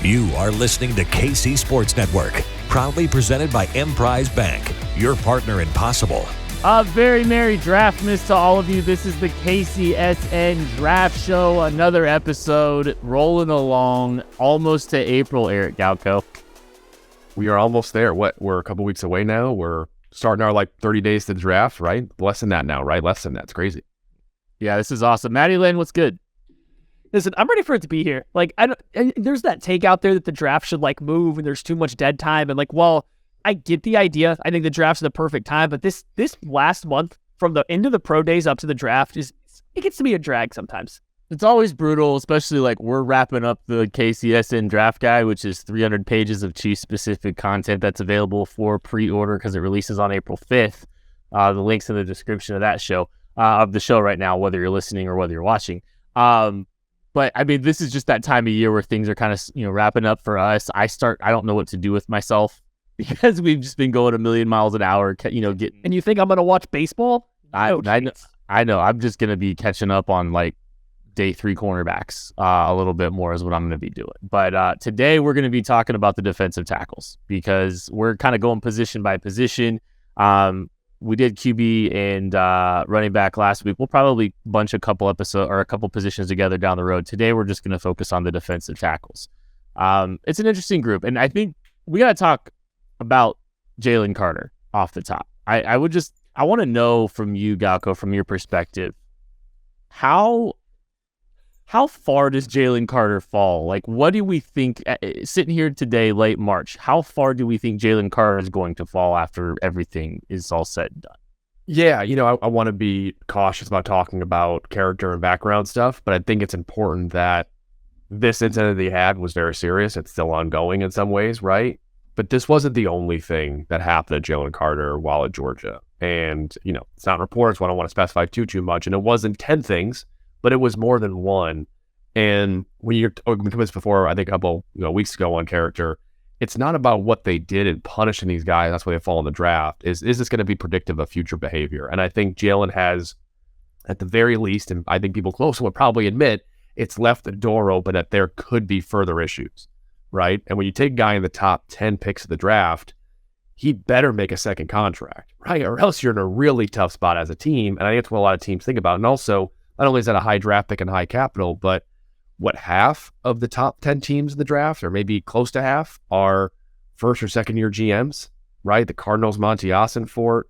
You are listening to KC Sports Network, proudly presented by Emprise Bank, your partner in possible. A very merry draftmas to all of you. This is the KCSN Draft Show, another episode rolling along, almost to April, Eric Galko. We are almost there. We're a couple weeks away now. We're starting our 30 days to draft, right? Less than that now, right? Less than that. It's crazy. Yeah, this is awesome. Maddie Lynn, what's good? Listen, I'm ready for it to be here. There's that take out there that the draft should move and there's too much dead time. And while I get the idea, I think the draft's the perfect time. But this last month, from the end of the pro days up to the draft, it gets to be a drag sometimes. It's always brutal, especially we're wrapping up the KCSN Draft Guide, which is 300 pages of Chiefs-specific content that's available for pre-order because it releases on April 5th. The link's in the description of that show, of the show right now, whether you're listening or whether you're watching. But I mean, this is just that time of year where things are kind of, wrapping up for us. I don't know what to do with myself because we've just been going a million miles an hour, getting. And you think I'm going to watch baseball? I know. I'm just going to be catching up on day 3 cornerbacks a little bit more is what I'm going to be doing. But today we're going to be talking about the defensive tackles because we're kind of going position by position. We did QB and running back last week. We'll probably bunch a couple positions together down the road. Today, we're just going to focus on the defensive tackles. It's an interesting group, and I think we got to talk about Jalen Carter off the top. I want to know from you, Galko, from your perspective, how far does Jalen Carter fall? What do we think, sitting here today, late March, how far do we think Jalen Carter is going to fall after everything is all said and done? Yeah, I want to be cautious about talking about character and background stuff, but I think it's important that this incident that he had was very serious. It's still ongoing in some ways, right? But this wasn't the only thing that happened to Jalen Carter while at Georgia. And, it's not reports, so I don't want to specify too much. And it wasn't 10 things, but it was more than one. And when we covered this before, I think a couple weeks ago on character, it's not about what they did in punishing these guys. That's why they fall in the draft. Is this going to be predictive of future behavior? And I think Jalen has, at the very least, and I think people close would probably admit, it's left the door open that there could be further issues, right? And when you take a guy in the top 10 picks of the draft, he better make a second contract, right? Or else you're in a really tough spot as a team. And I think that's what a lot of teams think about. And also, not only is that a high draft pick and high capital, but what half of the top 10 teams in the draft, or maybe close to half, are first or second year GMs, right? The Cardinals, Monty Ossenfort,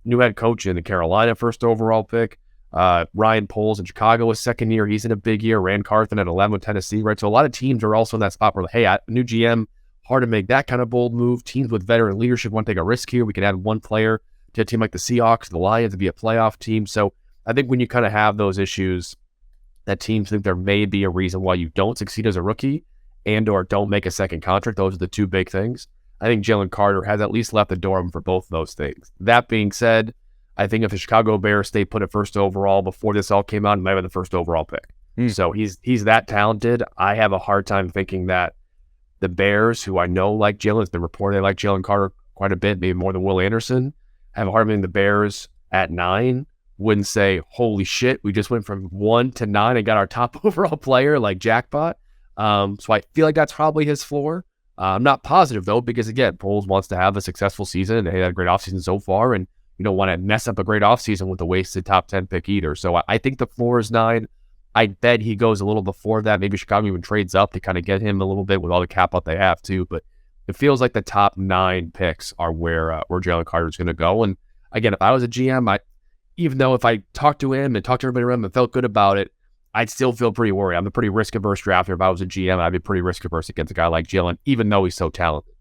new head coach in the Carolina, first overall pick. Ryan Poles in Chicago was second year. He's in a big year. Rand Carthen at 11 with Tennessee, right? So a lot of teams are also in that spot where, hey, new GM, hard to make that kind of bold move. Teams with veteran leadership want to take a risk here. We can add one player to a team like the Seahawks, the Lions, to be a playoff team. So I think when you kind of have those issues that teams think there may be a reason why you don't succeed as a rookie and or don't make a second contract, those are the two big things. I think Jalen Carter has at least left the door open for both of those things. That being said, I think if the Chicago Bears stay put at first overall before this all came out, he might have been the first overall pick. So he's that talented. I have a hard time thinking that the Bears, who I know like Jalen, it's been reported they like Jalen Carter quite a bit, maybe more than Will Anderson. I have a hard time thinking the Bears at 9 wouldn't say, holy shit, we just went from 1 to 9 and got our top overall player, jackpot. So I feel like that's probably his floor. I'm not positive, though, because, again, Poles wants to have a successful season, and they had a great offseason so far, and you don't want to mess up a great offseason with a wasted top 10 pick either. So I think the floor is 9. I bet he goes a little before that. Maybe Chicago even trades up to kind of get him a little bit with all the cap out they have, too. But it feels like the top 9 picks are where Jalen Carter is going to go. And, again, if I was a GM, even though if I talked to him and talked to everybody around him and felt good about it, I'd still feel pretty worried. I'm a pretty risk-averse drafter. If I was a GM, I'd be pretty risk-averse against a guy like Jalen, even though he's so talented.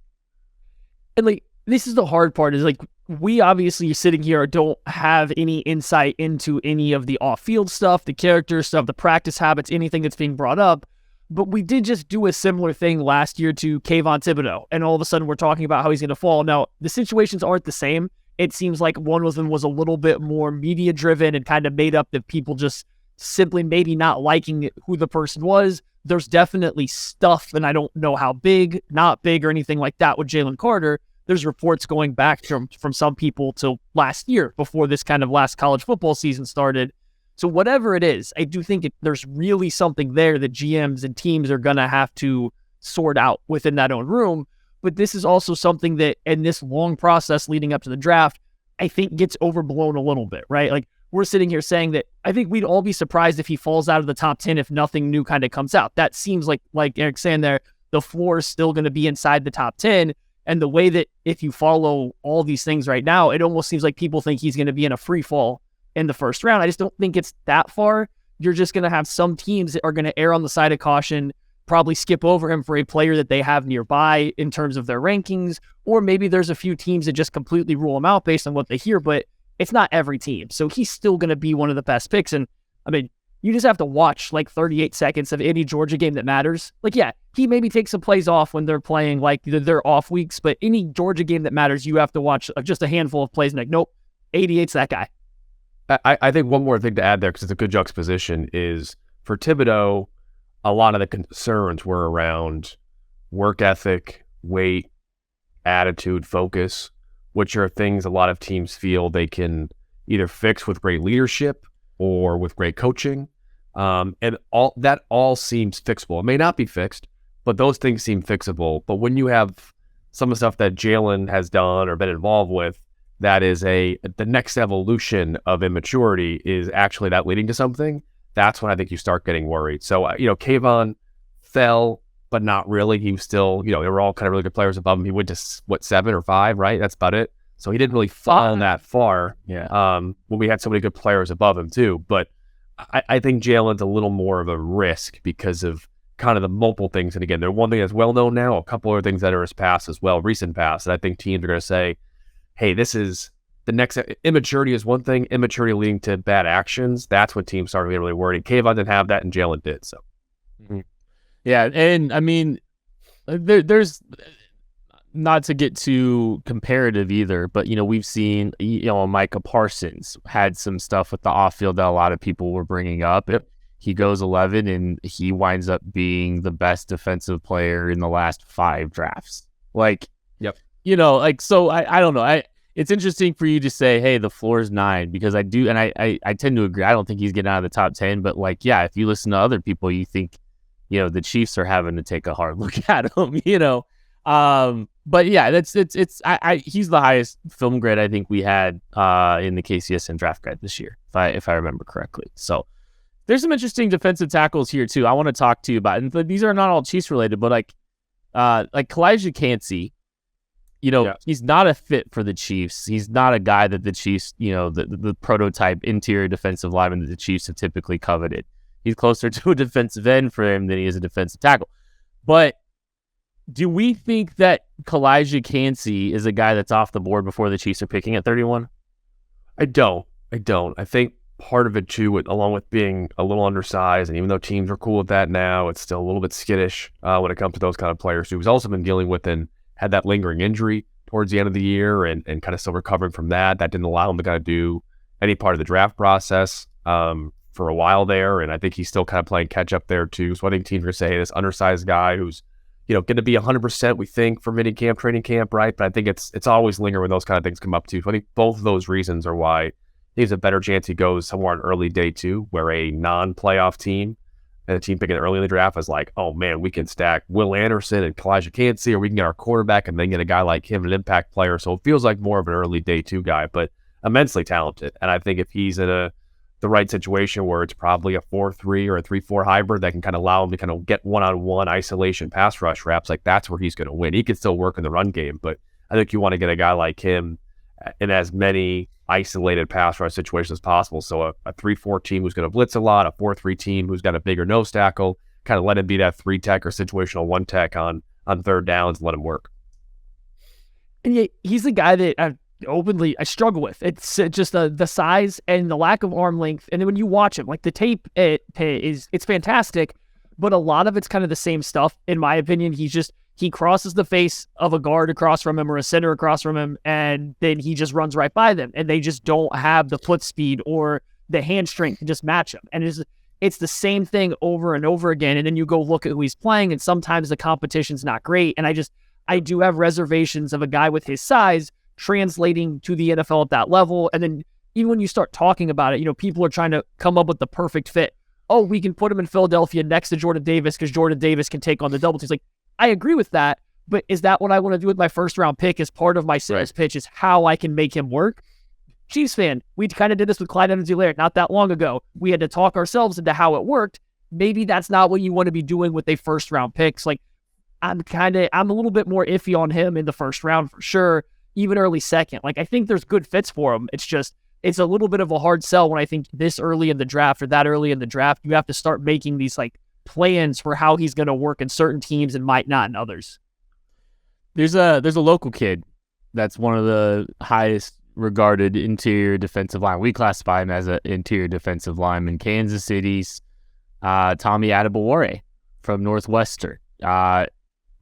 And this is the hard part, is we obviously sitting here don't have any insight into any of the off-field stuff, the character stuff, the practice habits, anything that's being brought up. But we did just do a similar thing last year to Kayvon Thibodeau, and all of a sudden we're talking about how he's going to fall. Now, the situations aren't the same. It seems like one of them was a little bit more media-driven and kind of made up that people just simply maybe not liking who the person was. There's definitely stuff, and I don't know how big, not big, or anything like that with Jalen Carter. There's reports going back from some people to last year before this kind of last college football season started. So whatever it is, I do think there's really something there that GMs and teams are going to have to sort out within that own room. But this is also something that, in this long process leading up to the draft, I think gets overblown a little bit, right? Like, we're sitting here saying that I think we'd all be surprised if he falls out of the top 10 if nothing new kind of comes out. That seems like Eric's saying there, the floor is still going to be inside the top 10. And the way that if you follow all these things right now, it almost seems like people think he's going to be in a free fall in the first round. I just don't think it's that far. You're just going to have some teams that are going to err on the side of caution, probably skip over him for a player that they have nearby in terms of their rankings, or maybe there's a few teams that just completely rule him out based on what they hear, but it's not every team. So he's still going to be one of the best picks. And I mean, you just have to watch like 38 seconds of any Georgia game that matters. Like, yeah, he maybe takes some plays off when they're playing like their off weeks, but any Georgia game that matters, you have to watch just a handful of plays and like, nope, 88's that guy. I think one more thing to add there, because it's a good juxtaposition, is for Thibodeau, a lot of the concerns were around work ethic, weight, attitude, focus, which are things a lot of teams feel they can either fix with great leadership or with great coaching. And all seems fixable. It may not be fixed, but those things seem fixable. But when you have some of the stuff that Jalen has done or been involved with, that is the next evolution of immaturity is actually that leading to something. That's when I think you start getting worried. So, Kayvon fell, but not really. He was still, they were all kind of really good players above him. He went to 7 or 5, right? That's about it. So he didn't really fall that far. Yeah. When we had so many good players above him too. But I think Jalen's a little more of a risk because of kind of the multiple things. And again, there's one thing that's well known now, a couple other things that are his past as well, recent past. And I think teams are going to say, hey, this is the next immaturity is one thing, immaturity leading to bad actions. That's when teams start getting really worried. Kayvon didn't have that and Jalen did. So, yeah. And I mean, there's not to get too comparative either, but, we've seen, Micah Parsons had some stuff with the off field that a lot of people were bringing up. Yep. He goes 11 and he winds up being the best defensive player in the last 5 drafts. Like, yep. So I don't know. It's interesting for you to say, hey, the floor is 9, because I do. And I tend to agree. I don't think he's getting out of the top 10, but if you listen to other people, you think, the Chiefs are having to take a hard look at him, but yeah, he's the highest film grade I think we had in the KCSN draft guide this year, if I remember correctly. So there's some interesting defensive tackles here too. I want to talk to you about, and these are not all Chiefs related, but like Kalijah Cansey, he's not a fit for the Chiefs. He's not a guy that the Chiefs, the prototype interior defensive lineman that the Chiefs have typically coveted. He's closer to a defensive end for him than he is a defensive tackle. But do we think that Kalijah Cansey is a guy that's off the board before the Chiefs are picking at 31? I don't. I think part of it too, along with being a little undersized, and even though teams are cool with that now, it's still a little bit skittish when it comes to those kind of players who's also been dealing with and had that lingering injury towards the end of the year and kind of still recovering from that. That didn't allow him to kind of do any part of the draft process for a while there. And I think he's still kind of playing catch up there too. So I think teams are going to say, hey, this undersized guy who's, going to be 100%, we think, for mini camp, training camp, right? But I think it's always linger when those kind of things come up too. So I think both of those reasons are why there's a better chance he goes somewhere on early day 2, where a non-playoff team and a team picking early in the draft is like, oh man, we can stack Will Anderson and Kalijah Cansey, or we can get our quarterback and then get a guy like him, an impact player. So it feels like more of an early day 2 guy, but immensely talented. And I think if he's in the right situation where it's probably a 4-3 or a 3-4 hybrid that can kind of allow him to kind of get one-on-one isolation pass rush reps, like that's where he's going to win. He can still work in the run game, but I think you want to get a guy like him in as many isolated pass rush situations as possible. So a 3-4 team who's going to blitz a lot, a 4-3 team who's got a bigger nose tackle, kind of let him be that 3-tech or situational 1-tech on third downs and let him work. And yet he's the guy that I struggle with. It's just the size and the lack of arm length. And then when you watch him, like the tape, it's fantastic, but a lot of it's kind of the same stuff. In my opinion, he crosses the face of a guard across from him or a center across from him, and then he just runs right by them, and they just don't have the foot speed or the hand strength to just match him. And it's the same thing over and over again. And then you go look at who he's playing, and sometimes the competition's not great. And I do have reservations of a guy with his size translating to the NFL at that level. And then even when you start talking about it, people are trying to come up with the perfect fit. Oh, we can put him in Philadelphia next to Jordan Davis because Jordan Davis can take on the double teams. Like, I agree with that, but is that what I want to do with my first round pick as part of my sales pitch is how I can make him work? Chiefs fan, we kind of did this with Clyde Edwards-Helaire not that long ago. We had to talk ourselves into how it worked. Maybe that's not what you want to be doing with a first round picks. Like, I'm a little bit more iffy on him in the first round for sure, even early second. Like, I think there's good fits for him. It's just, it's a little bit of a hard sell when I think this early in the draft or that early in the draft, you have to start making these like plans for how he's going to work in certain teams and might not in others. There's a local kid that's one of the highest regarded interior defensive line. We classify him as an interior defensive lineman. Kansas City's Tommy Adebawore from Northwestern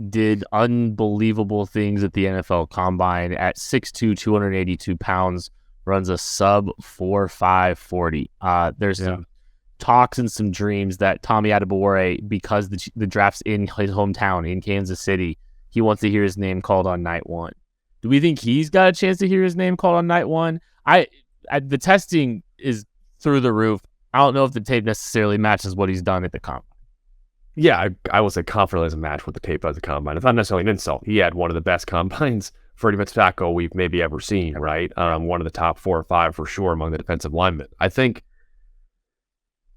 did unbelievable things at the NFL Combine at 6'2", 282 pounds, runs a sub 4.5 40. There's some talks and some dreams that Tommy Adebawore, because the draft's in his hometown in Kansas City, he wants to hear his name called on night one. Do we think he's got a chance to hear his name called on night one? The testing is through the roof. I don't know if the tape necessarily matches what he's done at the Combine. Yeah, I will say confidently doesn't match what the tape at the Combine. It's not necessarily an insult. He had one of the best Combines for a defensive tackle we've maybe ever seen, right? One of the top 4 or 5 for sure among the defensive linemen. I think,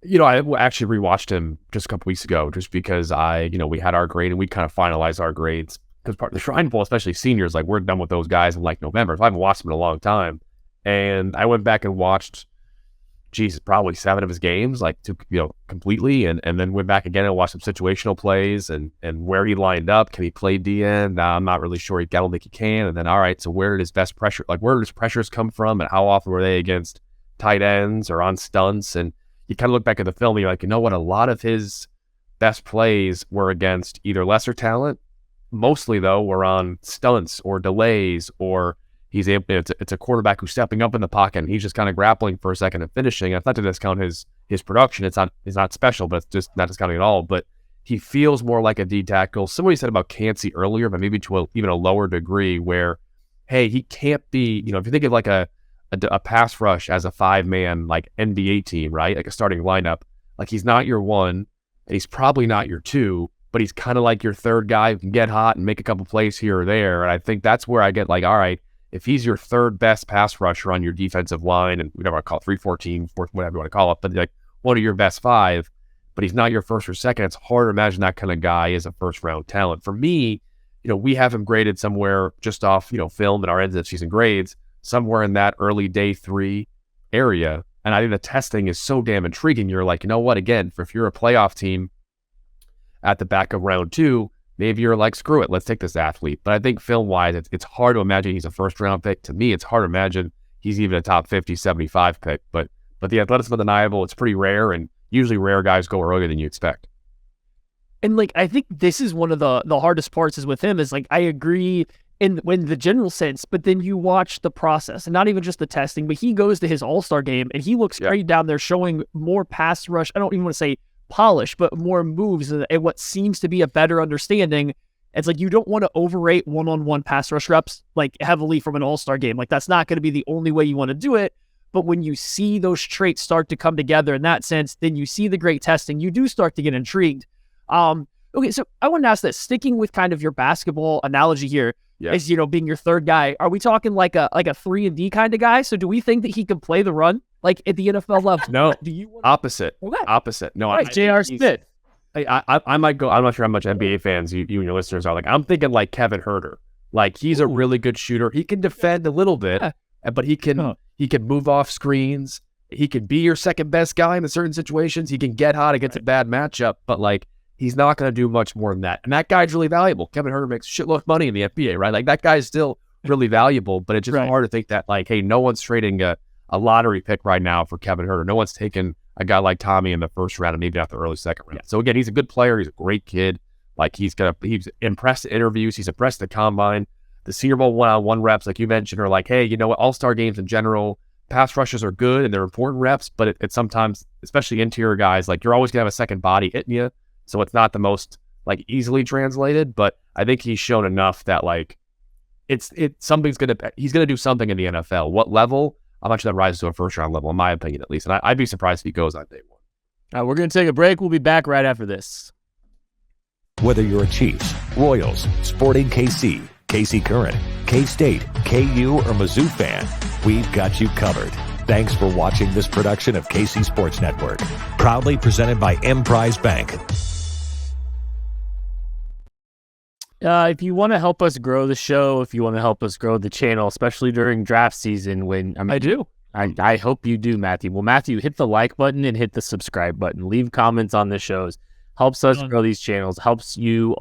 I actually rewatched him just a couple weeks ago just because we had our grade and we kind of finalized our grades. Because part of the Shrine Bowl, especially seniors, like we're done with those guys in like November. So I haven't watched them in a long time. And I went back and watched, probably 7 of his games, completely. And then went back again and watched some situational plays and where he lined up. Can he play DN? I'm not really sure. I don't think he can. And then, all right, so where did his best pressure, where did his pressures come from? And how often were they against tight ends or on stunts? And you kind of look back at the film and you're like, you know what? A lot of his best plays were against either lesser talent, mostly though were on stunts or delays, or he's able. It's a quarterback who's stepping up in the pocket and he's just kind of grappling for a second and finishing. It's not to discount his production. It's not special, but it's just not discounting at all. But he feels more like a D tackle. Somebody said about Cansey earlier, but maybe to even a lower degree, where hey, he can't be. If you think of like a pass rush as a 5-man like NBA team, right? Like a starting lineup. Like he's not your 1, and he's probably not your 2. But he's kind of like your 3rd guy who can get hot and make a couple plays here or there. And I think that's where I get like, all right, if he's your 3rd best pass rusher on your defensive line, and whatever I call it, 3-14, 4th, whatever you want to call it, but like one of your best 5, but he's not your 1st or 2nd, it's hard to imagine that kind of guy is a first-round talent. For me, we have him graded somewhere just off, film and our end of season grades, somewhere in that early day 3 area. And I think the testing is so damn intriguing. You're like, you know what, again, if you're a playoff team, at the back of round 2, maybe you're like, screw it, let's take this athlete. But I think film-wise, it's hard to imagine he's a first-round pick. To me, it's hard to imagine he's even a top 50, 75 pick. But the athleticism is undeniable. It's pretty rare, and usually rare guys go earlier than you expect. And I think this is one of the hardest parts is with him is I agree in the general sense, but then you watch the process and not even just the testing, but he goes to his All-Star game and he looks great down there showing more pass rush. I don't even want to say polish, but more moves and what seems to be a better understanding. It's you don't want to overrate one-on-one pass rush reps heavily from an all-star game. That's not going to be the only way you want to do it. But when you see those traits start to come together in that sense, then you see the great testing, you do start to get intrigued. Okay, so I want to ask this, sticking with kind of your basketball analogy here, as being your 3rd guy, are we talking like a 3-and-D kind of guy? So do we think that he can play the run at the NFL level? No, do you opposite. Okay. Opposite. No, right, J.R. Smith. I might go. I'm not sure how much NBA fans you and your listeners are. I'm thinking like Kevin Huerter. He's a really good shooter. He can defend a little bit, but he can move off screens. He can be your 2nd best guy in certain situations. He can get hot against a bad matchup, but he's not going to do much more than that. And that guy's really valuable. Kevin Huerter makes a shitload of money in the NBA, right? That guy's still really valuable, but it's just hard to think that hey, no one's trading a lottery pick right now for Kevin Huerter. No one's taken a guy like Tommy in the 1st round and maybe not the early 2nd round. So again, he's a good player. He's a great kid. He's impressed at interviews. He's impressed at the Combine. The Senior Bowl one-on-one reps, like you mentioned, are hey, you know what? All-star games in general, pass rushes are good and they're important reps, but it's sometimes, especially interior guys, you're always gonna have a second body hitting you. So it's not the most easily translated, but I think he's shown enough that he's gonna do something in the NFL. What level? I'm not sure that rises to a 1st-round level, in my opinion, at least. And I'd be surprised if he goes on day 1. All right, we're going to take a break. We'll be back right after this. Whether you're a Chiefs, Royals, Sporting KC, KC Current, K-State, KU, or Mizzou fan, we've got you covered. Thanks for watching this production of KC Sports Network, proudly presented by Emprise Bank. If you want to help us grow the show, if you want to help us grow the channel, especially during draft season, I do. I hope you do, Matthew. Well, Matthew, hit the like button and hit the subscribe button. Leave comments on the shows. Helps us grow these channels. Helps you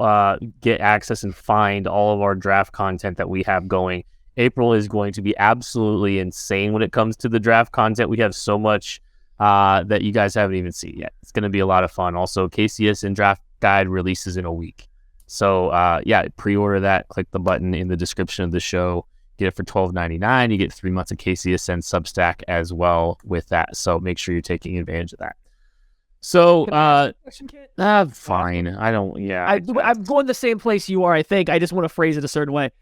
get access and find all of our draft content that we have going. April is going to be absolutely insane when it comes to the draft content. We have so much that you guys haven't even seen yet. It's going to be a lot of fun. Also, KCSN Draft Guide releases in a week. So, pre-order that. Click the button in the description of the show. Get it for $12.99. You get 3 months of KCSN Substack as well with that. So make sure you're taking advantage of that. So, fine. I don't, I'm going the same place you are, I think. I just want to phrase it a certain way.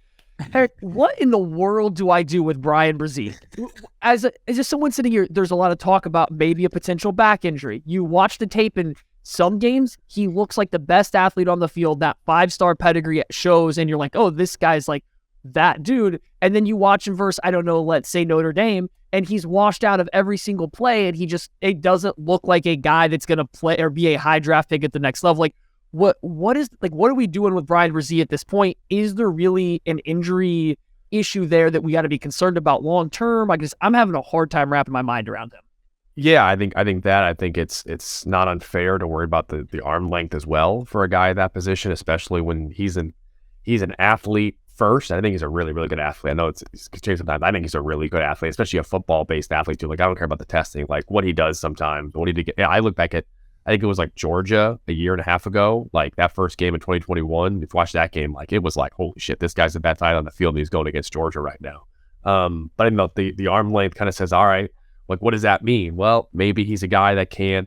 Eric, what in the world do I do with Bryan Bresee? As just someone sitting here, there's a lot of talk about maybe a potential back injury. You watch the tape in some games, he looks like the best athlete on the field, that 5-star pedigree shows, and you're like, oh, this guy's like that dude. And then you watch him versus, I don't know, let's say Notre Dame, and he's washed out of every single play, and it doesn't look like a guy that's going to play or be a high draft pick at the next level. Like, what are we doing with Bryan Bresee at this point? Is there really an injury issue there that we got to be concerned about long term? I'm having a hard time wrapping my mind around him. Yeah, I think it's not unfair to worry about the arm length as well for a guy at that position, especially when he's an athlete first. I think he's a really, really good athlete. I know it's changed sometimes. I think he's a really good athlete, especially a football-based athlete too. Like, I don't care about the testing, like what he does sometimes. I look back at, I think it was like Georgia a year and a half ago, like that first game in 2021. If you watch that game, like it was like, holy shit, this guy's the best guy on the field and he's going against Georgia right now. But I know the arm length kind of says, all right, like, what does that mean? Well, maybe he's a guy that can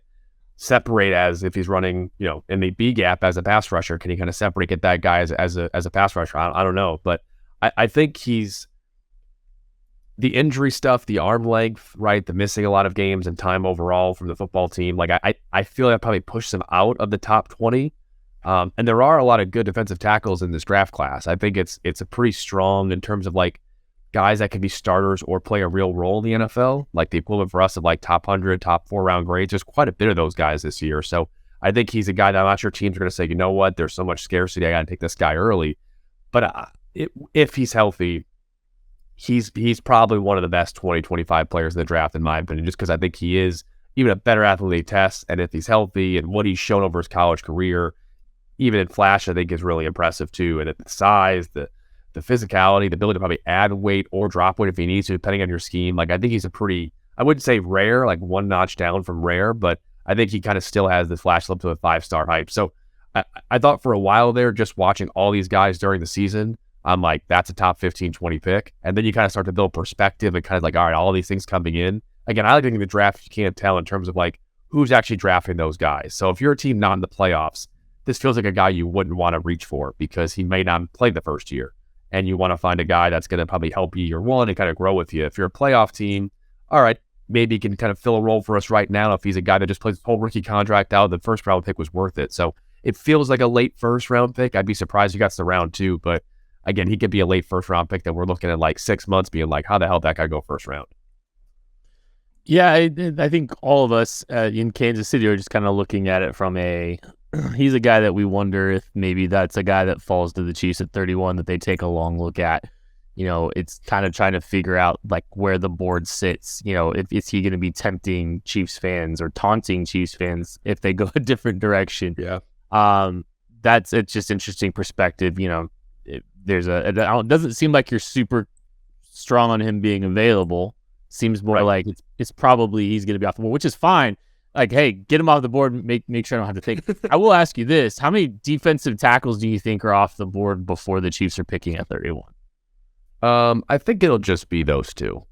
separate as if he's running, in the B gap as a pass rusher. Can he kind of separate, get that guy as a pass rusher? I don't know. But I think he's the injury stuff, the arm length, right? The missing a lot of games and time overall from the football team. Like, I feel that probably pushed him out of the top 20. And there are a lot of good defensive tackles in this draft class. I think it's a pretty strong in terms of like guys that can be starters or play a real role in the NFL, like the equivalent for us of like top 100, top 4 round grades. There's quite a bit of those guys this year. So I think he's a guy that I'm not sure teams are going to say, you know what, there's so much scarcity, I got to take this guy early. But if he's healthy, he's probably one of the best 2025 players in the draft, in my opinion, just because I think he is even a better athlete than tests. And if he's healthy and what he's shown over his college career, even in flash, I think is really impressive too. And at the size, the physicality, the ability to probably add weight or drop weight if he needs to, depending on your scheme. Like, I think he's I wouldn't say rare, like one notch down from rare, but I think he kind of still has this flash up to a 5-star hype. So I thought for a while there, just watching all these guys during the season, I'm like, that's a top 15, 20 pick. And then you kind of start to build perspective and kind of like, all right, all these things coming in. Again, I like thinking the draft, you can't tell in terms of like who's actually drafting those guys. So if you're a team not in the playoffs, this feels like a guy you wouldn't want to reach for because he may not play the first year. And you want to find a guy that's going to probably help you year one and kind of grow with you. If you're a playoff team, all right, maybe he can kind of fill a role for us right now. If he's a guy that just plays his whole rookie contract out, the first round pick was worth it. So it feels like a late first round pick. I'd be surprised if he got to round 2. But again, he could be a late first round pick that we're looking at like 6 months being like, how the hell did that guy go first round? Yeah, I think all of us in Kansas City are just kind of looking at it from he's a guy that we wonder if maybe that's a guy that falls to the Chiefs at 31 that they take a long look at. It's kind of trying to figure out like where the board sits. Is he going to be tempting Chiefs fans or taunting Chiefs fans if they go a different direction? Yeah. It's just interesting perspective. It doesn't seem like you're super strong on him being available. Seems more like it's probably he's going to be off the board, which is fine. Like, hey, get him off the board. Make sure I don't have to think. I will ask you this: how many defensive tackles do you think are off the board before the Chiefs are picking at 31? I think it'll just be those two.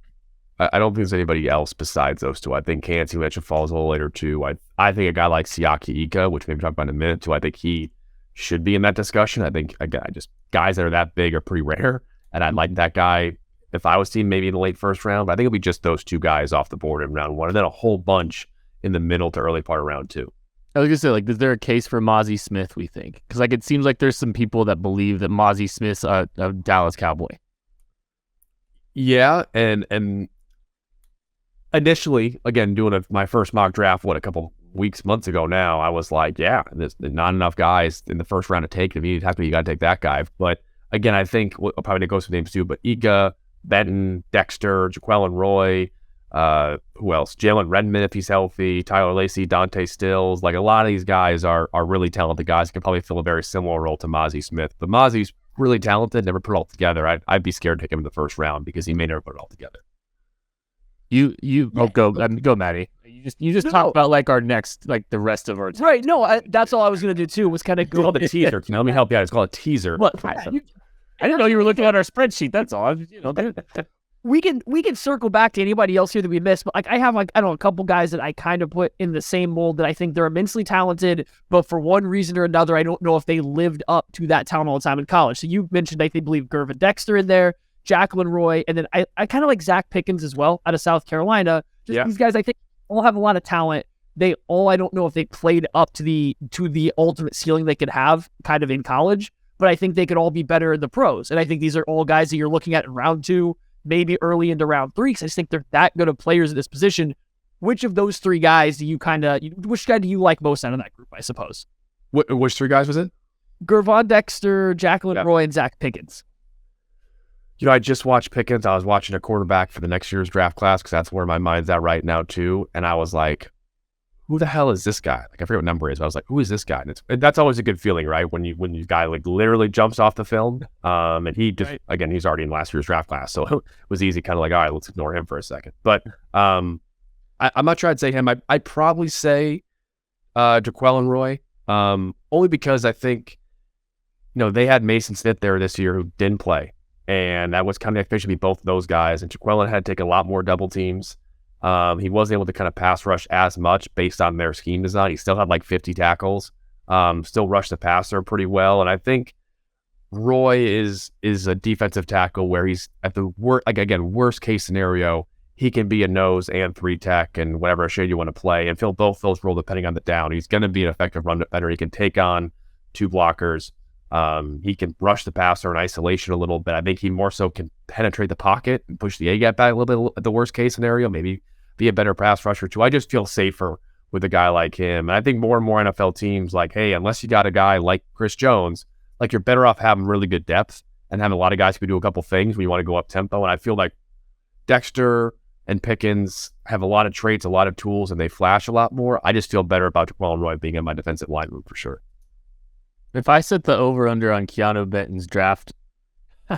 I don't think there's anybody else besides those two. I think Kansas Mitchell falls a little later too. I think a guy like Siaki Ika, which maybe talk about in a minute too, I think he should be in that discussion. I think again, just guys that are that big are pretty rare, and I'd like that guy if I was team maybe in the late first round. But I think it'll be just those two guys off the board in round 1, and then a whole bunch in the middle to early part of round 2. I was gonna say, like, is there a case for Mozzie Smith? We think because like it seems like there's some people that believe that Mozzie Smith's a Dallas Cowboy. Yeah, and initially, again, doing my first mock draft, a couple months ago now, I was like, yeah, there's not enough guys in the first round to take him. You got to take that guy. But again, I think I'll probably go some names too, but Iga, Benton, Dexter, Jaquelin Roy, who else? Jalen Redmond if he's healthy, Tyler Lacey, Dante Stills. Like a lot of these guys are really talented guys. Could probably fill a very similar role to Mozzie Smith. But Mozzie's really talented, never put it all together. I'd be scared to take him in the first round because he may never put it all together. Go, Maddie. You just talk about like our next, like the rest of our team. Right. No, that's all I was gonna do too. Was kind of It's called a teaser. Let me help you out. It's called a teaser. What? I didn't know you were looking at our spreadsheet. That's all. We can circle back to anybody else here that we missed, but like I have like I don't know a couple guys that I kind of put in the same mold that I think they're immensely talented, but for one reason or another, I don't know if they lived up to that talent all the time in college. So you mentioned I believe Gervin Dexter in there, Jacqueline Roy, and then I kind of like Zach Pickens as well out of South Carolina. These guys I think all have a lot of talent. I don't know if they played up to the ultimate ceiling they could have kind of in college, but I think they could all be better in the pros. And I think these are all guys that you're looking at in round 2, maybe early into round 3, because I just think they're that good of players at this position. Which of those 3 guys which guy do you like most out of that group, I suppose? Which 3 guys was it? Gervon Dexter, Jacqueline Roy, and Zach Pickens. I just watched Pickens. I was watching a quarterback for the next year's draft class because that's where my mind's at right now too. And I was like, who the hell is this guy? Like I forget what number it is, but I was like, who is this guy? And that's always a good feeling, right? When you guy like literally jumps off the film. And he just again, he's already in last year's draft class, so it was easy, kind of like, all right, let's ignore him for a second. But I'm not trying to say him. I'd probably say Jaquelin Roy, only because I think they had Mason Smith there this year who didn't play. And that was kind of expected to be both of those guys. And Jaquelin had to take a lot more double teams. He wasn't able to kind of pass rush as much based on their scheme design. He still had like 50 tackles, still rushed the passer pretty well. And I think Roy is a defensive tackle where he's at the worst case scenario, he can be a nose and 3 tech and whatever shade you want to play and fill both those roles depending on the down. He's going to be an effective run defender. He can take on 2 blockers. He can rush the passer in isolation a little bit. I think he more so can penetrate the pocket and push the A-gap back a little bit at the worst case scenario, maybe be a better pass rusher too. I just feel safer with a guy like him. And I think more and more NFL teams like, hey, unless you got a guy like Chris Jones, like you're better off having really good depth and having a lot of guys who can do a couple things when you want to go up tempo. And I feel like Dexter and Pickens have a lot of traits, a lot of tools, and they flash a lot more. I just feel better about Jaquelin Roy being in my defensive line room for sure. If I set the over-under on Keanu Benton's draft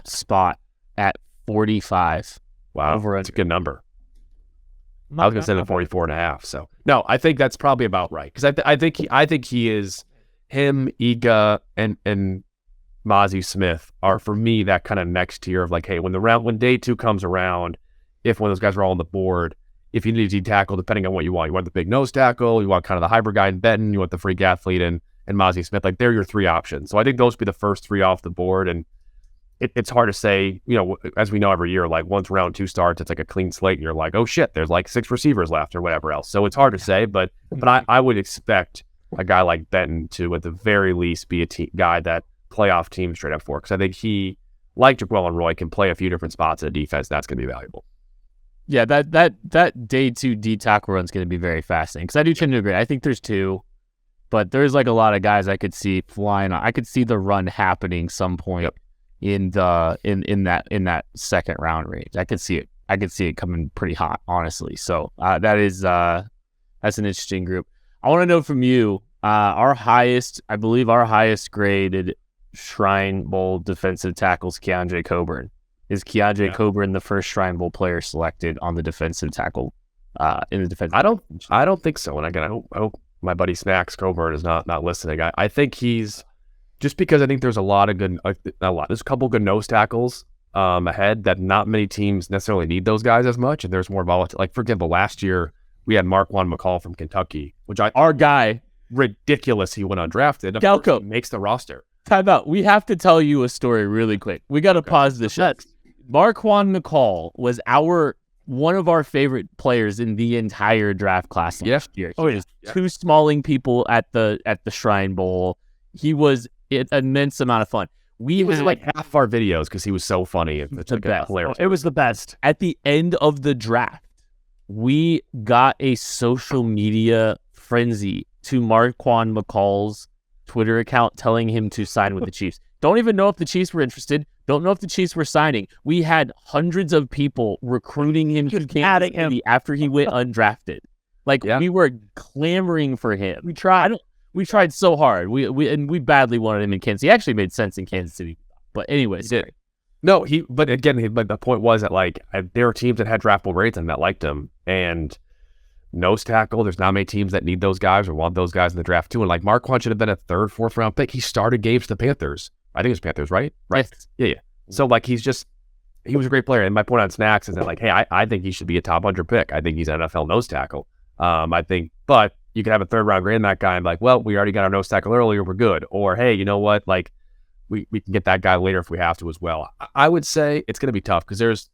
spot at 45. Wow, that's a good number. I was going to set it at 44.5. So, no, I think that's probably about right. Because I think he is, him, Iga, and Mozzie Smith are, for me, that kind of next tier of like, hey, when day 2 comes around, if one of those guys are all on the board, if you need to tackle, depending on what you want the big nose tackle, you want kind of the hybrid guy in Benton, you want the freak athlete and Mozzie Smith, like they're your 3 options. So I think those would be the first 3 off the board. And it's hard to say, as we know every year, like once round 2 starts, it's like a clean slate and you're like, oh shit, there's like 6 receivers left or whatever else. So it's hard to say, but I would expect a guy like Benton to at the very least be a guy that playoff teams straight up for. Because I think he, like Jaquelin Roy, can play a few different spots in a defense. That's going to be valuable. Yeah, that day 2 D tackle run is going to be very fascinating. Because I do tend to agree. I think there's 2. But there's like a lot of guys I could see flying. I could see the run happening some point in that second round range. I could see it. I could see it coming pretty hot, honestly. So that's an interesting group. I want to know from you, I believe our highest graded Shrine Bowl defensive tackles, Keandre Coburn. Is Keandre Coburn the first Shrine Bowl player selected on the defensive tackle in the defense? I don't think so. And again, I hope my buddy Snacks Coburn is not listening. I think he's just because I think there's there's a couple good nose tackles ahead that not many teams necessarily need those guys as much, and there's more volatility. Like for example, last year we had Marquand McCall from Kentucky, which our guy, ridiculous, he went undrafted. Galko makes the roster. Time out. We have to tell you a story really quick. We got to pause the show. Marquand McCall was our one of our favorite players in the entire draft class last year. He was two smalling people at the Shrine Bowl. He was an immense amount of fun. He was like half of our videos because he was so funny. It's like best. It was the best. At the end of the draft, we got a social media frenzy to Marquand McCall's Twitter account telling him to sign with the Chiefs. Don't even know if the Chiefs were interested. Don't know if the Chiefs were signing. We had hundreds of people recruiting him to Kansas City after he went undrafted. We were clamoring for him. We tried so hard. We badly wanted him in Kansas. He actually made sense in Kansas City. But anyways, he did. No, but the point was that there were teams that had draftable grades and that liked him. And nose tackle, there's not many teams that need those guys or want those guys in the draft too. And Marquand should have been a 3rd, 4th round pick. He started games for the Panthers. I think it was Panthers, right? Right. Yeah. So he was a great player. And my point on Snacks is that hey, I think he should be a top 100 pick. I think he's an NFL nose tackle. But you could have a 3rd round grade in that guy and we already got our nose tackle earlier, we're good. Or hey, you know what? We can get that guy later if we have to as well. I would say it's going to be tough because there's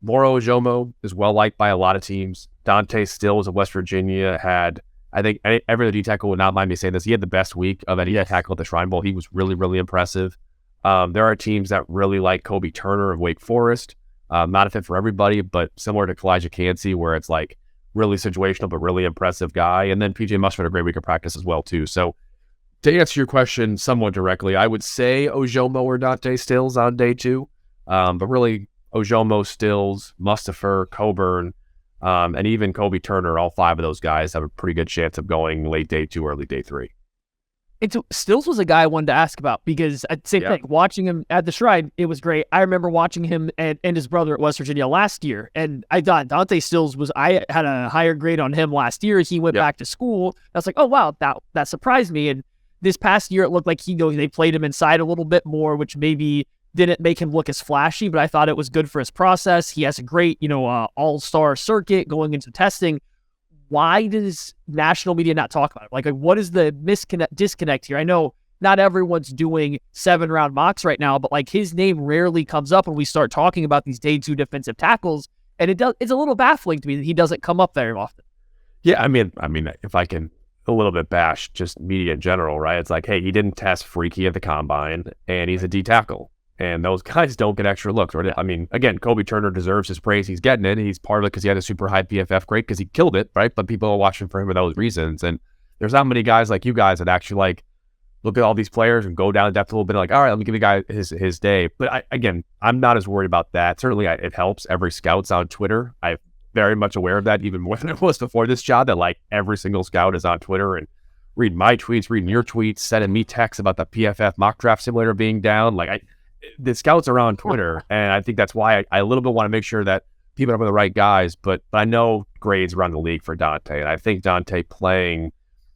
Moro Ojomo is well liked by a lot of teams. Dante Stills of West Virginia had, I think every other D tackle would not mind me saying this, he had the best week of any tackle at the Shrine Bowl. He was really, really impressive. There are teams that really like Kobe Turner of Wake Forest. Not a fit for everybody, but similar to Kalijah Cansey, where it's really situational but really impressive guy. And then PJ Mustard had a great week of practice as well too. So to answer your question somewhat directly, I would say Ojomo or Dante Stills on day 2. But really Ojomo, Stills, Mustapher, Coburn, and even Kobe Turner, all 5 of those guys have a pretty good chance of going late day 2, early day 3. Stills was a guy I wanted to ask about because same thing, watching him at the Shrine, it was great. I remember watching him and his brother at West Virginia last year, and I thought Dante Stills I had a higher grade on him last year. He went back to school. I was like, oh wow, that surprised me. And this past year, it looked like they played him inside a little bit more, which maybe didn't make him look as flashy, but I thought it was good for his process. He has a great, all-star circuit going into testing. Why does national media not talk about it? What is the disconnect here? I know not everyone's doing 7-round mocks right now, but his name rarely comes up when we start talking about these day 2 defensive tackles, and it's a little baffling to me that he doesn't come up very often. Yeah, I mean, if I can a little bit bash just media in general, right? It's hey, he didn't test freaky at the combine, and he's a D tackle. And those guys don't get extra looks. Right? I mean, again, Kobe Turner deserves his praise. He's getting it. He's part of it because he had a super high PFF grade because he killed it, right? But people are watching for him for those reasons. And there's not many guys like you guys that actually look at all these players and go down in depth a little bit. All right, let me give a guy his day. But I'm not as worried about that. Certainly, it helps. Every scout's on Twitter. I'm very much aware of that, even more than I was before this job. That every single scout is on Twitter and reading my tweets, reading your tweets, sending me texts about the PFF mock draft simulator being down. The scouts are on Twitter, and I think that's why I a little bit want to make sure that people are the right guys. But I know grades around the league for Dante, and I think Dante playing,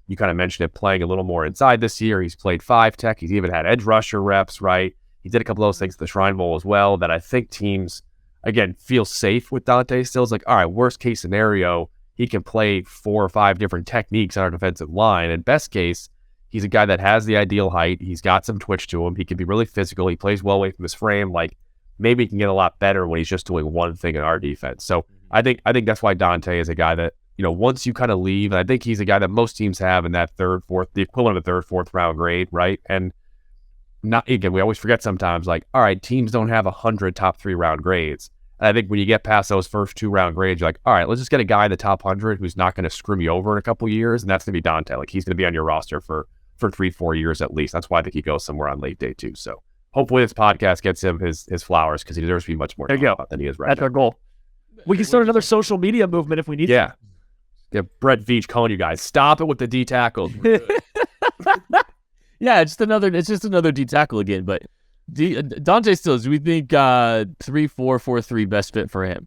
you kind of mentioned it, playing a little more inside this year. He's played 5 tech. He's even had edge rusher reps, right? He did a couple of those things at the Shrine Bowl as well that I think teams, again, feel safe with Dante still. It's all right, worst case scenario, he can play 4 or 5 different techniques on our defensive line. And best case, he's a guy that has the ideal height. He's got some twitch to him. He can be really physical. He plays well away from his frame. Maybe he can get a lot better when he's just doing one thing in our defense. So I think that's why Dante is a guy that, once you kind of leave, and I think he's a guy that most teams have in that 3rd, 4th, the equivalent of the 3rd, 4th round grade, right? And we always forget sometimes, all right, teams don't have 100 top 3 round grades. And I think when you get past those first 2 round grades, you're all right, let's just get a guy in the top 100 who's not going to screw me over in a couple years, and that's going to be Dante. He's going to be on your roster for 3-4 years at least. That's why I think he goes somewhere on late day 2. So hopefully this podcast gets him his flowers because he deserves to be much more than he is right now. That's our goal. We can start another social media movement if we need to. Yeah, Brett Veach calling you guys, stop it with the D tackles. Yeah, it's just another D tackle again. But Dante Stills, do we think 3-4, 4-3 best fit for him?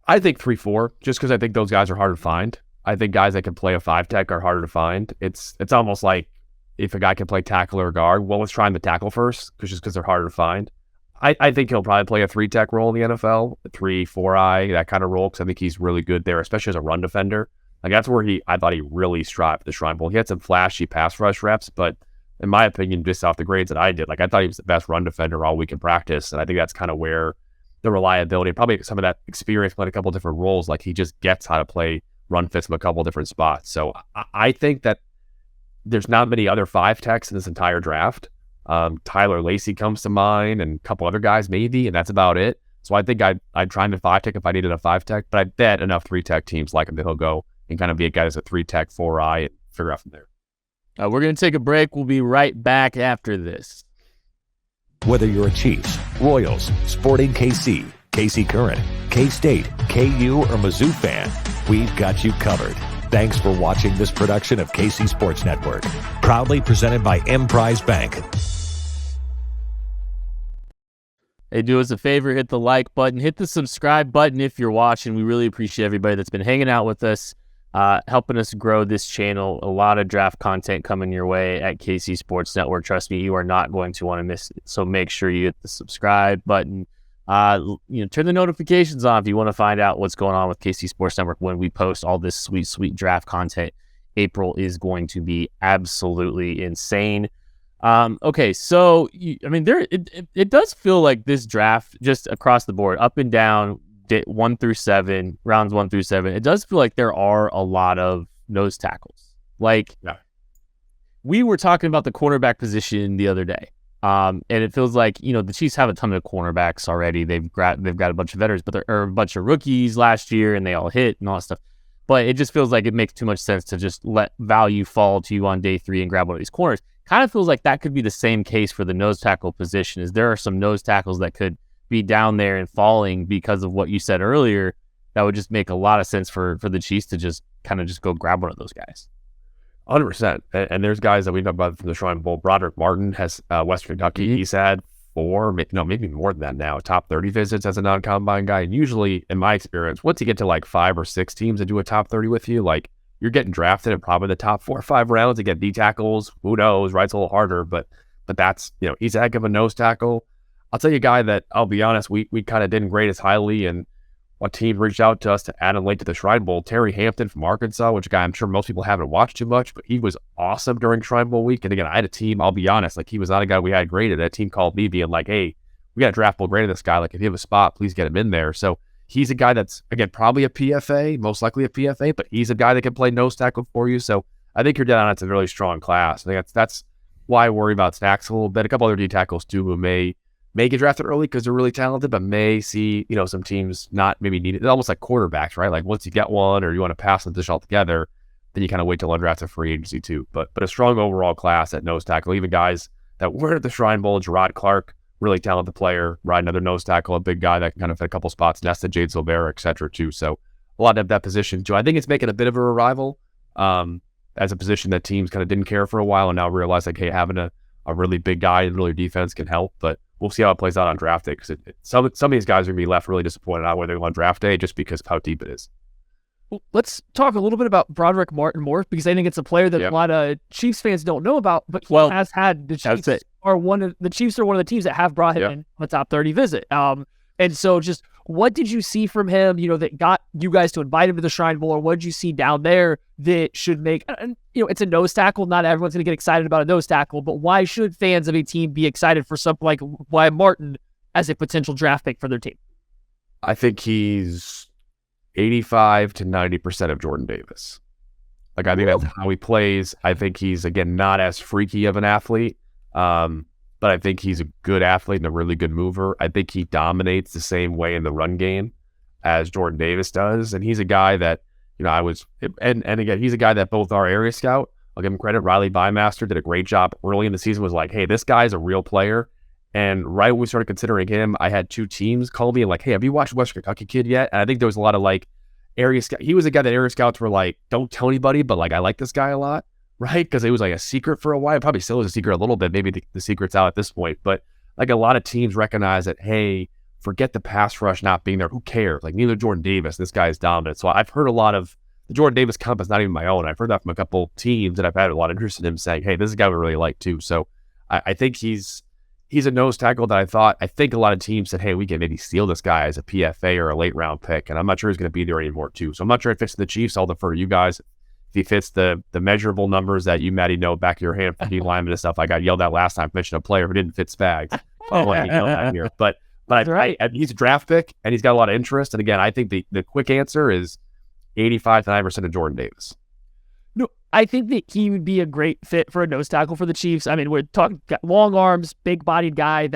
I think 3-4, just because I think those guys are hard to find. I think guys that can play a 5 tech are harder to find. It's almost like if a guy can play tackle or guard, well, let's try him the tackle first, because they're harder to find. I think he'll probably play a 3 tech role in the NFL, a 3-4 that kind of role, because I think he's really good there, especially as a run defender. That's where I thought he really strived at the Shrine Bowl. He had some flashy pass rush reps, but in my opinion, just off the grades that I did, I thought he was the best run defender all week in practice, and I think that's kind of where the reliability, probably some of that experience playing a couple different roles. Like he just gets how to play run fits from a couple different spots. So I think that there's not many other 5 techs in this entire draft. Tyler Lacey comes to mind and a couple other guys maybe, and that's about it. So I think I'd try him to 5 tech if I needed a 5 tech, but I bet enough 3 tech teams like him that he'll go and kind of be a guy that's a 3 tech, 4i, and figure out from there. We're going to take a break. We'll be right back after this. Whether you're a Chiefs, Royals, Sporting KC, KC Current, K-State, KU, or Mizzou fan, we've got you covered. Thanks for watching this production of KC Sports Network. Proudly presented by Emprise Bank. Hey, do us a favor, hit the like button, hit the subscribe button if you're watching. We really appreciate everybody that's been hanging out with us, helping us grow this channel. A lot of draft content coming your way at KC Sports Network. Trust me, you are not going to want to miss it. So make sure you hit the subscribe button. Turn the notifications on if you want to find out what's going on with KC Sports Network when we post all this sweet, sweet draft content. April is going to be absolutely insane. Okay, so it does feel like this draft, just across the board, up and down, 1 through 7, rounds 1 through 7. It does feel like there are a lot of nose tackles. We were talking about the cornerback position the other day, and it feels like the Chiefs have a ton of cornerbacks already. They've got a bunch of veterans, but there are a bunch of rookies last year, and they all hit and all that stuff. But it just feels like it makes too much sense to just let value fall to you on day 3 and grab one of these corners. Kind of feels like that could be the same case for the nose tackle position. Is there are some nose tackles that could be down there and falling because of what you said earlier. That would just make a lot of sense for the Chiefs to just go grab one of those guys. 100%. And there's guys that we talked about from the Shrine Bowl. Broderick Martin has Western Kentucky. Mm-hmm. He's had 4, maybe more than that now, top 30 visits as a non-combine guy. And usually, in my experience, once you get to like 5 or 6 teams that do a top 30 with you, like you're getting drafted in probably the top 4 or 5 rounds to get D tackles. Who knows, right? It's a little harder, but that's, he's a heck of a nose tackle. I'll tell you a guy that, I'll be honest, we kind of didn't grade as highly, and a team reached out to us to add him late to the Shrine Bowl. Terry Hampton from Arkansas, which a guy I'm sure most people haven't watched too much, but he was awesome during Shrine Bowl week. And again, I had a team, I'll be honest, like he was not a guy we had graded. A team called me being like, hey, we got a draft bowl grade of this guy. Like if you have a spot, please get him in there. So he's a guy that's, again, probably a PFA, most likely a PFA, but he's a guy that can play nose tackle for you. So I think you're dead on. It's a really strong class. I think that's why I worry about Snacks a little bit. A couple other D tackles too who may get drafted early because they're really talented, but may see, some teams not maybe need it. It's almost like quarterbacks, right? Like once you get one or you want to pass the dish altogether, then you kind of wait till undrafted free agency too. But a strong overall class at nose tackle. Even guys that weren't at the Shrine Bowl, Gerard Clark, really talented player, right? Another nose tackle, a big guy that can kind of fit a couple spots, nested Jade Silvera, et cetera too. So a lot of that position too. I think it's making a bit of a revival as a position that teams kind of didn't care for a while and now realize like, hey, having a really big guy in really defense can help, but we'll see how it plays out on draft day because some of these guys are going to be left really disappointed out where they're on draft day just because of how deep it is. Well, let's talk a little bit about Broderick Martin more because I think it's a player that a lot of Chiefs fans don't know about, but he has had the Chiefs are one of the teams that have brought him in on a top 30 visit. And so just what did you see from him, that got you guys to invite him to the Shrine Bowl, or what did you see down there that should make, it's a nose tackle. Not everyone's going to get excited about a nose tackle, but why should fans of a team be excited for something like why Martin as a potential draft pick for their team? I think he's 85 to 90% of Jordan Davis. Like, I think that's how he plays. I think he's, again, not as freaky of an athlete, but I think he's a good athlete and a really good mover. I think he dominates the same way in the run game as Jordan Davis does. And he's a guy that, and again, he's a guy that both our area scout, I'll give him credit, Riley Bymaster did a great job early in the season, was like, hey, this guy's a real player. And right when we started considering him, I had 2 teams call me and like, hey, have you watched Western Kentucky kid yet? And I think there was a lot of like area scout. He was a guy that area scouts were like, don't tell anybody, but like, I like this guy a lot, right? Because it was like a secret for a while. It probably still is a secret a little bit. Maybe the secret's out at this point, but like a lot of teams recognize that, hey, forget the pass rush not being there. Who cares? Like neither Jordan Davis, this guy is dominant. So I've heard a lot of the Jordan Davis comp is not even my own. I've heard that from a couple teams that I've had a lot of interest in him saying, hey, this is a guy we really like too. So I think he's a nose tackle that I think a lot of teams said, hey, we can maybe steal this guy as a PFA or a late round pick. And I'm not sure he's going to be there anymore too. So I'm not sure if it fits the Chiefs. I'll defer to you guys. If he fits the measurable numbers that you, Maddie, know back of your hand for D lineman and stuff. I got yelled at last time, mentioned a player who didn't fit Spags. Here. But But he's a draft pick, and he's got a lot of interest. And again, I think the quick answer is 85 to 90% of Jordan Davis. No, I think that he would be a great fit for a nose tackle for the Chiefs. I mean, we're talking long arms, big-bodied guy.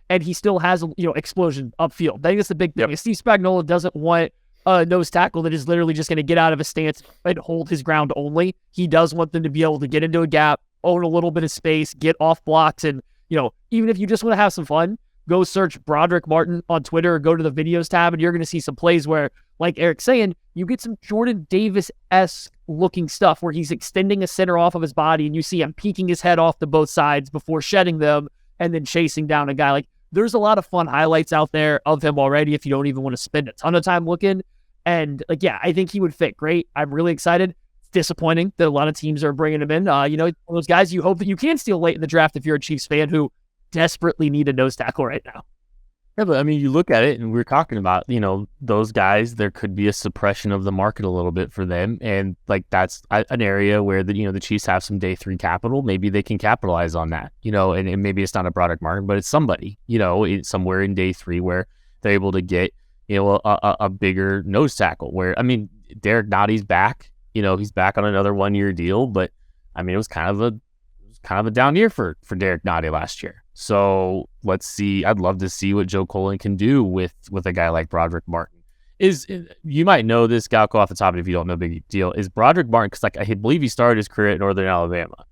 And he still has explosion upfield. I think that's the big thing. Steve Spagnuolo doesn't want a nose tackle that is literally just going to get out of a stance and hold his ground only. He does want them to be able to get into a gap, own a little bit of space, get off blocks, and even if you just want to have some fun, go search Broderick Martin on Twitter or go to the videos tab, and you're going to see some plays where, like Eric's saying, you get some Jordan Davis-esque looking stuff where he's extending a center off of his body, and you see him peeking his head off to both sides before shedding them and then chasing down a guy. Like, there's a lot of fun highlights out there of him already if you don't even want to spend a ton of time looking. And, I think he would fit great. I'm really excited. It's disappointing that a lot of teams are bringing him in. One of those guys you hope that you can steal late in the draft if you're a Chiefs fan who desperately need a nose tackle right now. Yeah, but I mean, you look at it, and we're talking about, those guys, there could be a suppression of the market a little bit for them. And, that's an area where, the Chiefs have some day 3 capital. Maybe they can capitalize on that, and maybe it's not a Broderick Martin, but it's somebody, somewhere in day 3 where they're able to get, a bigger nose tackle where, I mean, Derek Notty's back, he's back on another 1-year deal, but I mean, it was kind of a down year for Derek Notty last year. So let's see. I'd love to see what Joe Colin can do with a guy like Broderick Martin. You might know this, Galko, off the top, if you don't know, big deal. Is Broderick Martin, because I believe he started his career at Northern Alabama.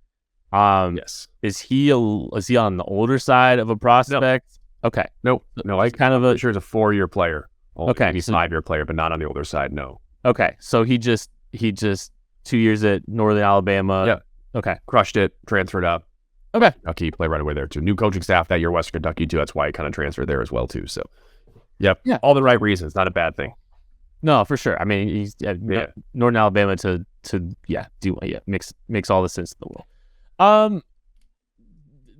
Yes. Is he on the older side of a prospect? No. Okay. No. I kind of sure he's a 4-year player. Okay. He's a 5-year player, but not on the older side. No. Okay. So he just 2 years at Northern Alabama. Yeah. Okay. Crushed it. Transferred up. Okay. Kentucky, play right away there too. New coaching staff that year, Western Kentucky too. That's why he kind of transferred there as well too. So, yep. Yeah. All the right reasons. Not a bad thing. No, for sure. I mean, he's Northern Alabama to makes all the sense in the world.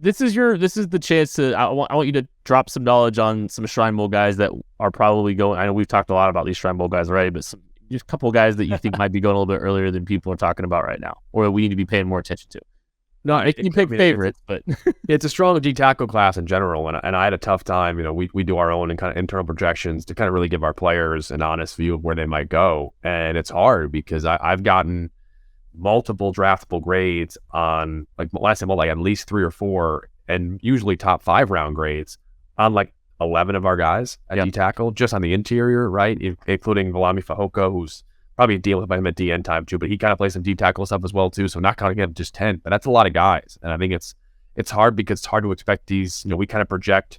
This is the chance to. I want you to drop some knowledge on some Shrine Bowl guys that are probably going. I know we've talked a lot about these Shrine Bowl guys already, but just a couple of guys that you think might be going a little bit earlier than people are talking about right now, or we need to be paying more attention to. No, you can pick favorites, but it's a strong D tackle class in general, and I had a tough time. We do our own and kind of internal projections to kind of really give our players an honest view of where they might go, and it's hard because I've gotten multiple draftable grades on last time at least 3 or 4, and usually top 5 round grades on 11 of our guys at D tackle, just on the interior, right, including Valami Fahoka, who's probably dealing with him at DN time too, but he kind of plays some D tackle stuff as well too. So not counting him, just 10, but that's a lot of guys. And I think it's hard because it's hard to expect these, we kind of project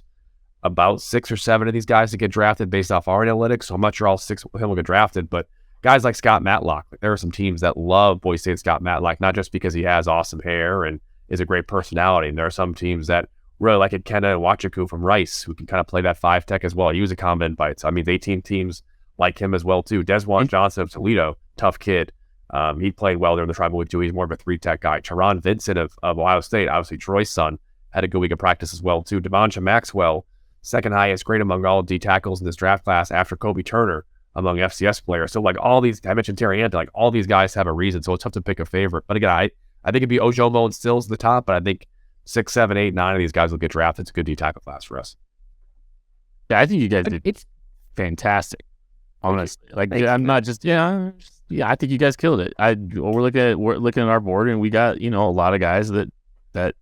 about 6 or 7 of these guys to get drafted based off our analytics. So I'm not sure all 6 of them will get drafted, but guys like Scott Matlock, there are some teams that love Boise State Scott Matlock, not just because he has awesome hair and is a great personality. And there are some teams that really like Ikenna Wachiku from Rice, who can kind of play that 5 tech as well. He was a combat bite. So I mean, 18 teams like him as well too. Desjuan Johnson of Toledo, tough kid. He played well during the Tribal Week too. He's more of a 3-tech guy. Teron Vincent of Ohio State, obviously Troy's son, had a good week of practice as well too. Devoncha Maxwell, second highest grade among all D tackles in this draft class after Kobe Turner among FCS players. So all these, I mentioned Terry Anta, all these guys have a reason. So it's tough to pick a favorite. But again, I think it'd be Ojomo and Stills at the top, but I think 6, 7, 8, 9 of these guys will get drafted. It's a good D tackle class for us. Yeah, I think you guys did fantastic. Honestly, I'm not just I think you guys killed it. We're looking at our board, and we got a lot of guys that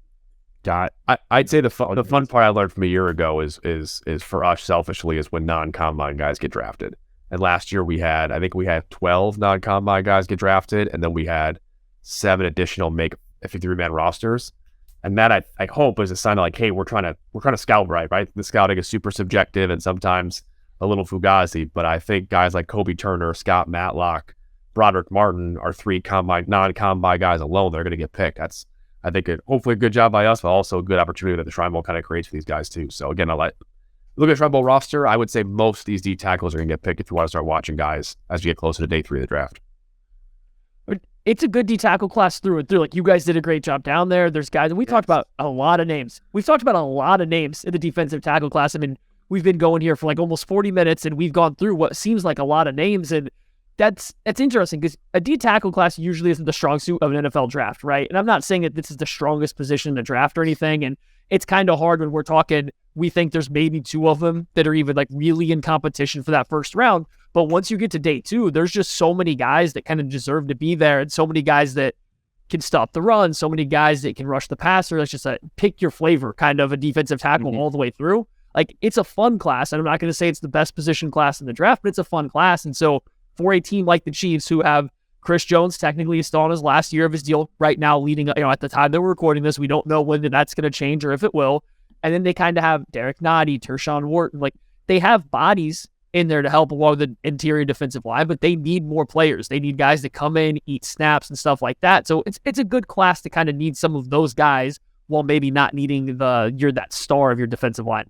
got. I'd say the fun part I learned from a year ago is for us selfishly is when non-combine guys get drafted. And last year I think we had 12 non-combine guys get drafted, and then we had 7 additional make 53-man rosters. And that I hope is a sign of hey, we're trying to scout right. The scouting is super subjective and sometimes a little fugazi, but I think guys like Kobe Turner, Scott Matlock, Broderick Martin are 3 non-combine guys alone. They're going to get picked. That's, I think, hopefully a good job by us, but also a good opportunity that the Shrine Bowl kind of creates for these guys too. So again, look at the Shrine Bowl roster. I would say most of these D tackles are going to get picked if you want to start watching guys as you get closer to day 3 of the draft. It's a good D tackle class through and through. You guys did a great job down there. There's guys, and we talked about a lot of names. We've talked about a lot of names in the defensive tackle class. I mean, we've been going here for almost 40 minutes, and we've gone through what seems like a lot of names, and that's interesting because a D tackle class usually isn't the strong suit of an NFL draft, right? And I'm not saying that this is the strongest position in the draft or anything, and it's kind of hard when we're talking we think there's maybe 2 of them that are even like really in competition for that first round. But once you get to day 2, there's just so many guys that kind of deserve to be there, and so many guys that can stop the run, so many guys that can rush the passer. That's just a pick your flavor kind of a defensive tackle all the way through. Like, it's a fun class, and I'm not going to say it's the best position class in the draft, but it's a fun class. And so for a team like the Chiefs, who have Chris Jones technically is still on his last year of his deal right now, leading, at the time that we're recording this, we don't know when that's going to change or if it will. And then they kind of have Derek Nottie, Tershawn Wharton. Like, they have bodies in there to help along the interior defensive line, but they need more players. They need guys to come in, eat snaps and stuff like that. So it's a good class to kind of need some of those guys while maybe not needing you're that star of your defensive line.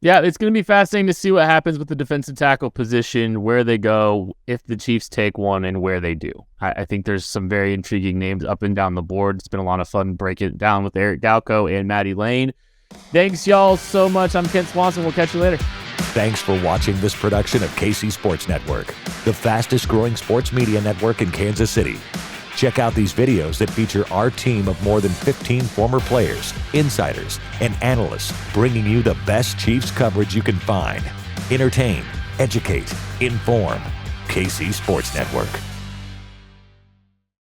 Yeah, it's going to be fascinating to see what happens with the defensive tackle position, where they go, if the Chiefs take one, and where they do. I think there's some very intriguing names up and down the board. It's been a lot of fun breaking it down with Eric Galko and Maddie Lane. Thanks, y'all, so much. I'm Kent Swanson. We'll catch you later. Thanks for watching this production of KC Sports Network, the fastest growing sports media network in Kansas City. Check out these videos that feature our team of more than 15 former players, insiders, and analysts, bringing you the best Chiefs coverage you can find. Entertain, educate, inform. KC Sports Network.